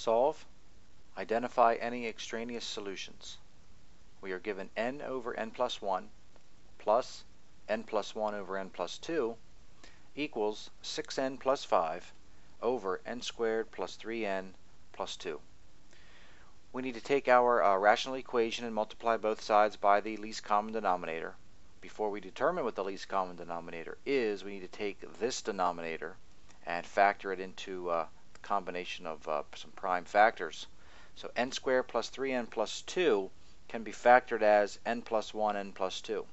Solve. Identify any extraneous solutions. We are given n over n plus 1 plus n plus 1 over n plus 2 equals 6n plus 5 over n squared plus 3n plus 2. We need to take our rational equation and multiply both sides by the least common denominator. Before we determine what the least common denominator is, we need to take this denominator and factor it into the combination of some prime factors. So n squared plus 3n plus 2 can be factored as n plus 1 n plus 2.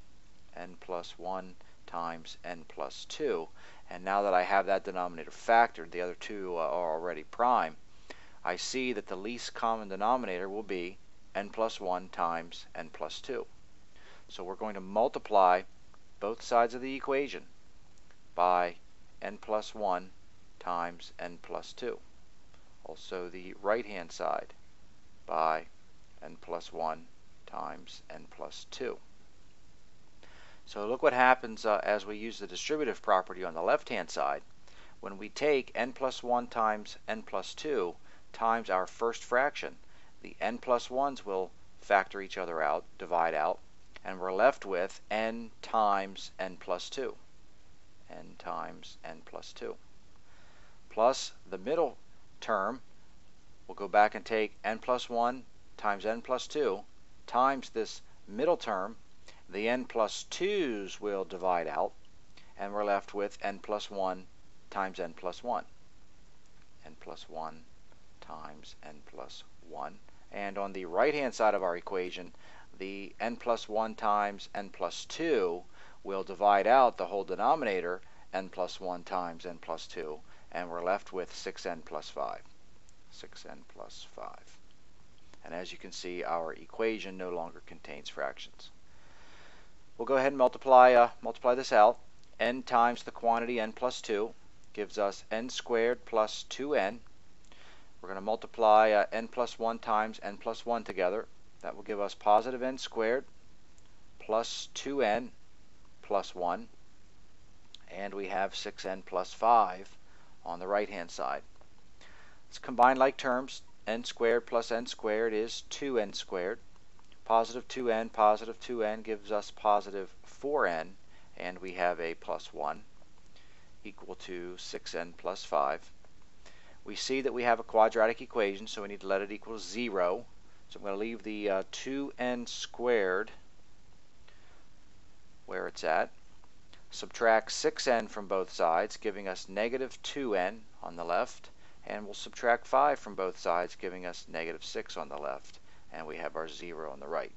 N plus 1 times n plus 2. And now that I have that denominator factored, the other two are already prime, I see that the least common denominator will be n plus 1 times n plus 2. So we're going to multiply both sides of the equation by n plus 1 times n plus 2. Also the right-hand side by n plus 1 times n plus 2. So look what happens as we use the distributive property on the left-hand side. When we take n plus 1 times n plus 2 times our first fraction, the n plus 1's will factor each other out, divide out, and we're left with n times n plus 2. N times n plus 2. Plus the middle term, we'll go back and take n plus 1 times n plus 2 times this middle term. The n plus 2's will divide out, and we're left with n plus 1 times n plus 1. N plus 1 times n plus 1. And on the right-hand side of our equation, the n plus 1 times n plus 2 will divide out the whole denominator, n plus 1 times n plus 2, and we're left with 6n plus 5. 6n plus 5. And as you can see, our equation no longer contains fractions. We'll go ahead and multiply this out. N times the quantity n plus 2 gives us n squared plus 2n. We're going to multiply n plus 1 times n plus 1 together. That will give us positive n squared plus 2n plus 1. And we have 6n plus 5 on the right-hand side. Let's combine like terms. N squared plus n squared is 2n squared. Positive 2n gives us positive 4n, and we have a plus 1 equal to 6n plus 5. We see that we have a quadratic equation, so we need to let it equal 0. So I'm going to leave the 2n squared where it's at. Subtract 6n from both sides, giving us negative 2n on the left, and we'll subtract 5 from both sides, giving us negative 6 on the left, and we have our 0 on the right.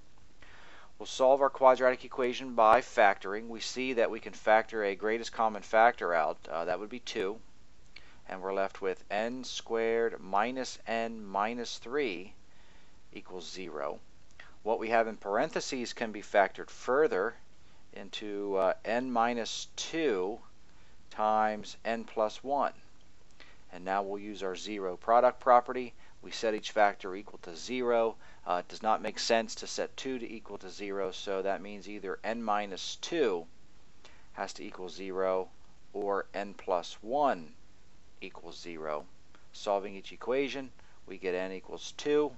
We'll solve our quadratic equation by factoring. We see that we can factor a greatest common factor out. That would be 2, and we're left with n squared minus n minus 3 equals 0. What we have in parentheses can be factored further into n minus 2 times n plus 1. And now we'll use our zero product property. We set each factor equal to 0. It does not make sense to set 2 to equal to 0, so that means either n minus 2 has to equal 0 or n plus 1 equals 0. Solving each equation, we get n equals 2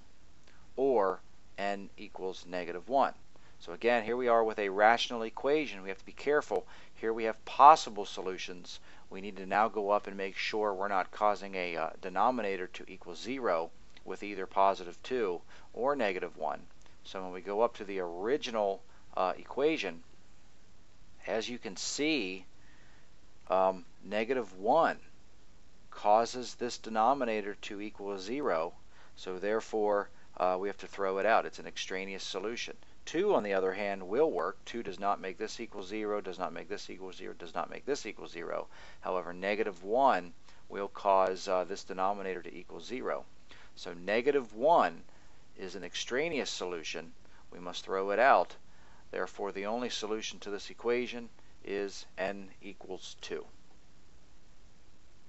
or n equals negative 1. So again, here we are with a rational equation. We have to be careful. Here we have possible solutions. We need to now go up and make sure we're not causing a denominator to equal 0 with either positive 2 or negative 1. So when we go up to the original equation, as you can see, negative 1 causes this denominator to equal 0. So therefore, we have to throw it out. It's an extraneous solution. 2, on the other hand, will work. 2 does not make this equal 0, does not make this equal 0, does not make this equal 0. However, negative 1 will cause this denominator to equal 0. So negative 1 is an extraneous solution. We must throw it out. Therefore, the only solution to this equation is n equals 2.